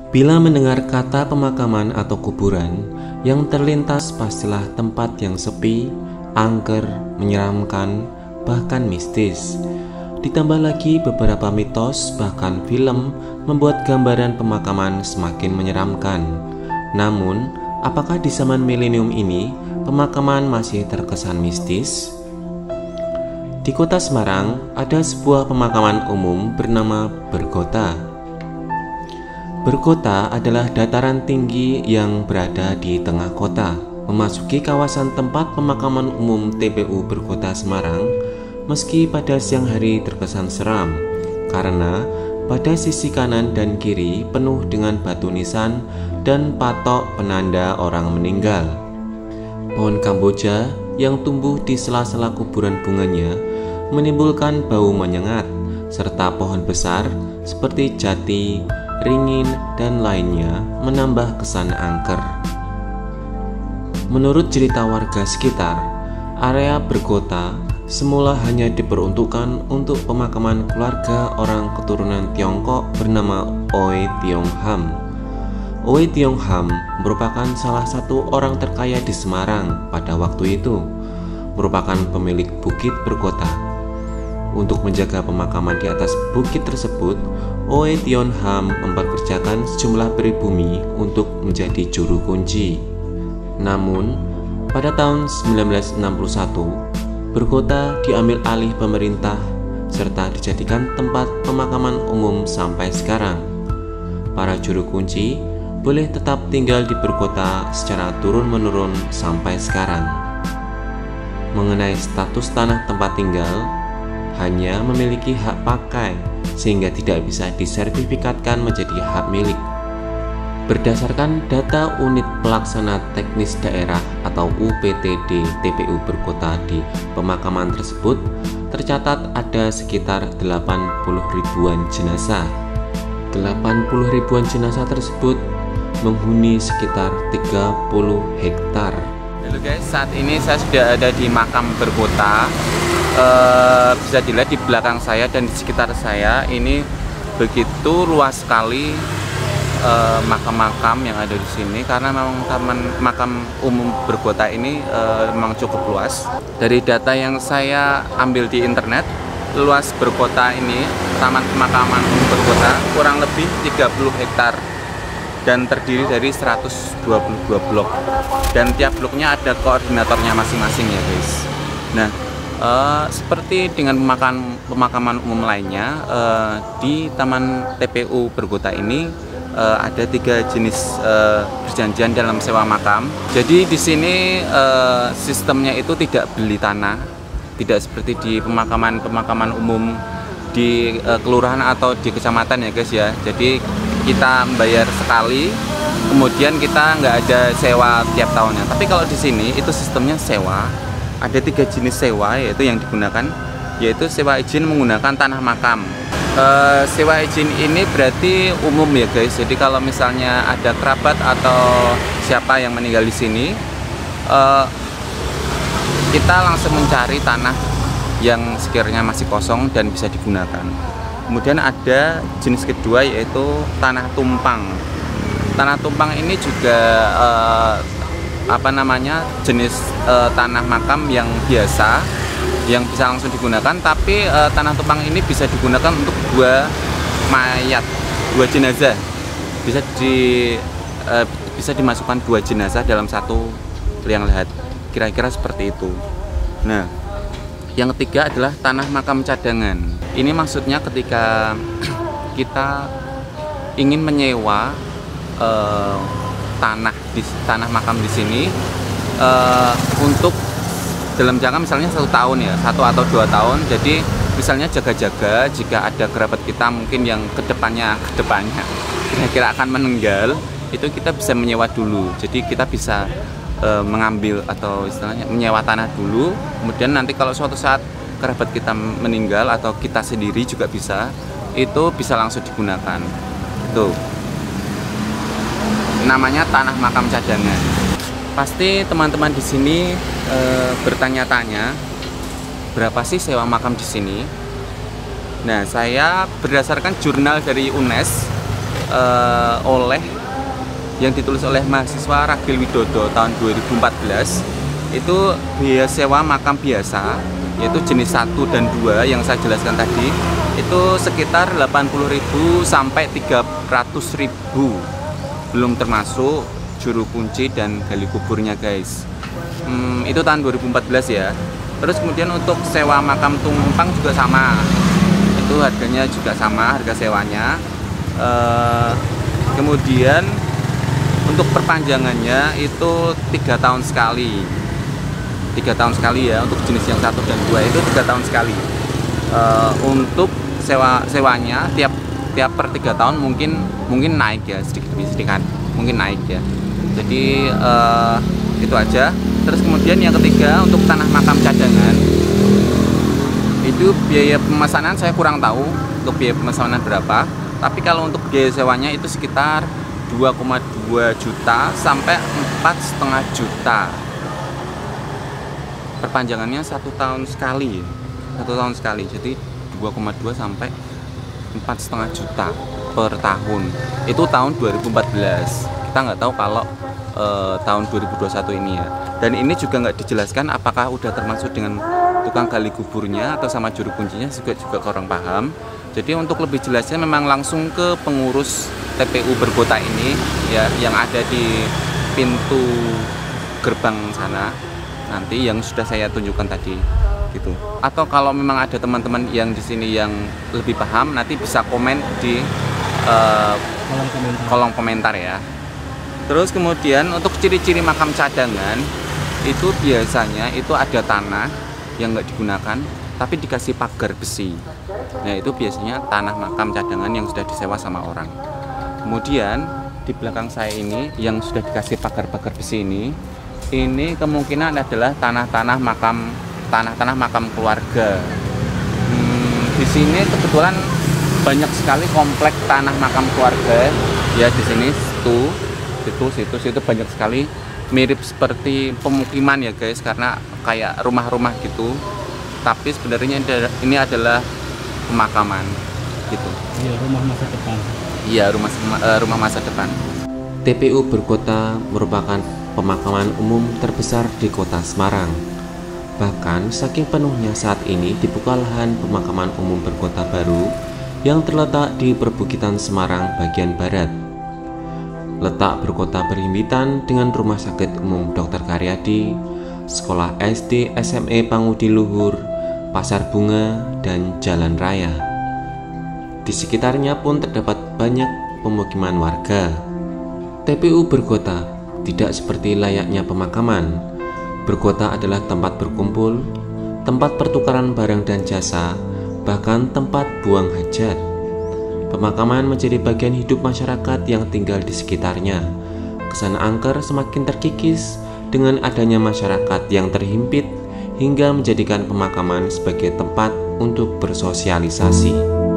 Bila mendengar kata pemakaman atau kuburan, yang terlintas pastilah tempat yang sepi, angker, menyeramkan, bahkan mistis. Ditambah lagi beberapa mitos, bahkan film, membuat gambaran pemakaman semakin menyeramkan. Namun, apakah di zaman milenium ini, pemakaman masih terkesan mistis? Di kota Semarang, ada sebuah pemakaman umum bernama Bergota. Bergota adalah dataran tinggi yang berada di tengah kota. Memasuki kawasan tempat pemakaman umum TPU Bergota Semarang, meski pada siang hari terkesan seram, karena pada sisi kanan dan kiri penuh dengan batu nisan dan patok penanda orang meninggal. Pohon kamboja yang tumbuh di sela-sela kuburan bunganya menimbulkan bau menyengat, serta pohon besar seperti jati, ringin, dan lainnya menambah kesan angker. Menurut cerita warga sekitar, area Bergota semula hanya diperuntukkan untuk pemakaman keluarga orang keturunan Tiongkok bernama Oei Tiong Ham. Oei Tiong Ham merupakan salah satu orang terkaya di Semarang pada waktu itu, merupakan pemilik Bukit Bergota. Untuk menjaga pemakaman di atas bukit tersebut, Oei Tiong Ham memperkerjakan sejumlah pribumi untuk menjadi juru kunci. Namun, pada tahun 1961, Bergota diambil alih pemerintah serta dijadikan tempat pemakaman umum sampai sekarang. Para juru kunci boleh tetap tinggal di Bergota secara turun-menurun sampai sekarang. Mengenai status tanah tempat tinggal, hanya memiliki hak pakai sehingga tidak bisa disertifikatkan menjadi hak milik. Berdasarkan data Unit Pelaksana Teknis Daerah atau UPTD TPU Bergota di pemakaman tersebut, tercatat ada sekitar 80 ribuan jenazah. 80 ribuan jenazah tersebut menghuni sekitar 30 hektar. Halo guys, saat ini saya sudah ada di makam Bergota. Bisa dilihat di belakang saya dan di sekitar saya ini begitu luas sekali makam-makam yang ada di sini, karena memang taman makam umum Bergota ini memang cukup luas. Dari data yang saya ambil di internet, luas Bergota ini, taman pemakaman umum Bergota kurang lebih 30 hektar dan terdiri dari 122 blok, dan tiap bloknya ada koordinatornya masing-masing ya guys. Nah, seperti dengan pemakaman umum lainnya, di Taman TPU Bergota ini ada 3 jenis perjanjian dalam sewa makam. Jadi di sini sistemnya itu tidak beli tanah, tidak seperti di pemakaman umum di kelurahan atau di kecamatan ya guys ya. Jadi kita membayar sekali, kemudian kita nggak ada sewa tiap tahunnya. Tapi kalau di sini itu sistemnya sewa. Ada 3 jenis sewa yaitu yang digunakan, yaitu sewa izin menggunakan tanah makam. Sewa izin ini berarti umum ya guys. Jadi kalau misalnya ada kerabat atau siapa yang meninggal di sini, kita langsung mencari tanah yang sekiranya masih kosong dan bisa digunakan. Kemudian ada jenis kedua yaitu tanah tumpang. Tanah tumpang ini juga jenis tanah makam yang biasa yang bisa langsung digunakan, tapi tanah tumpang ini bisa digunakan untuk 2 mayat, 2 jenazah. Bisa dimasukkan 2 jenazah dalam satu liang lahat, kira-kira seperti itu. Nah, yang ketiga adalah tanah makam cadangan. Ini maksudnya ketika kita ingin menyewa tanah makam di sini untuk dalam jangka misalnya 1 tahun ya, 1 atau 2 tahun. Jadi misalnya jaga-jaga jika ada kerabat kita mungkin yang kedepannya kira-kira akan meninggal, itu kita bisa menyewa dulu. Jadi kita bisa mengambil atau istilahnya menyewa tanah dulu, kemudian nanti kalau suatu saat kerabat kita meninggal atau kita sendiri juga bisa, itu bisa langsung digunakan. Itu namanya tanah makam cadangan. Pasti teman-teman di sini bertanya-tanya, berapa sih sewa makam di sini? Nah, saya berdasarkan jurnal dari UNES yang ditulis oleh mahasiswa Ragil Widodo tahun 2014 itu biaya sewa makam biasa yaitu jenis 1 dan 2 yang saya jelaskan tadi itu sekitar 80.000 sampai 300.000, belum termasuk juru kunci dan gali kuburnya guys. Itu tahun 2014 ya. Terus kemudian untuk sewa makam tumpang juga sama, itu harganya juga sama, harga sewanya. Kemudian untuk perpanjangannya itu 3 tahun sekali. 3 tahun sekali ya, untuk jenis yang 1 dan 2 itu 3 tahun sekali. Untuk sewanya tiap per 3 tahun mungkin naik ya, sedikit mungkin naik ya. Jadi itu aja. Terus kemudian yang ketiga untuk tanah makam cadangan itu biaya pemesanan saya kurang tahu untuk biaya pemesanan berapa, tapi kalau untuk biaya sewanya itu sekitar 2,2 juta sampai 4,5 juta. Perpanjangannya 1 tahun sekali, 1 tahun sekali. Jadi 2,2 sampai 4,5 juta per tahun. Itu tahun 2014. Kita nggak tahu kalau tahun 2021 ini ya. Dan ini juga nggak dijelaskan apakah udah termasuk dengan tukang gali kuburnya atau sama juru kuncinya, juga kurang paham. Jadi untuk lebih jelasnya memang langsung ke pengurus TPU Berkota ini ya, yang ada di pintu gerbang sana nanti yang sudah saya tunjukkan tadi gitu. Atau kalau memang ada teman-teman yang di sini yang lebih paham, nanti bisa komen di kolom komentar ya. Terus kemudian untuk ciri-ciri makam cadangan itu biasanya itu ada tanah yang nggak digunakan tapi dikasih pagar besi. Nah itu biasanya tanah makam cadangan yang sudah disewa sama orang. Kemudian di belakang saya ini yang sudah dikasih pagar-pagar besi ini kemungkinan adalah tanah-tanah makam keluarga. Di sini kebetulan banyak sekali komplek tanah makam keluarga ya, di sini situ banyak sekali, mirip seperti pemukiman ya guys, karena kayak rumah-rumah gitu, tapi sebenarnya ini adalah pemakaman gitu. Iya, rumah masa depan. Iya, rumah masa depan. TPU Berkota merupakan pemakaman umum terbesar di kota Semarang. Bahkan saking penuhnya saat ini dibuka lahan pemakaman umum Berkota baru yang terletak di perbukitan Semarang bagian barat. Letak Berkota berhimpitan dengan Rumah Sakit Umum Dr. Karyadi, Sekolah SD SME Pangudi Luhur, Pasar Bunga, dan Jalan Raya. Di sekitarnya pun terdapat banyak pemukiman warga. TPU Berkota tidak seperti layaknya pemakaman. Berkota adalah tempat berkumpul, tempat pertukaran barang dan jasa, bahkan tempat buang hajat. Pemakaman menjadi bagian hidup masyarakat yang tinggal di sekitarnya. Kesan angker semakin terkikis dengan adanya masyarakat yang terhimpit hingga menjadikan pemakaman sebagai tempat untuk bersosialisasi.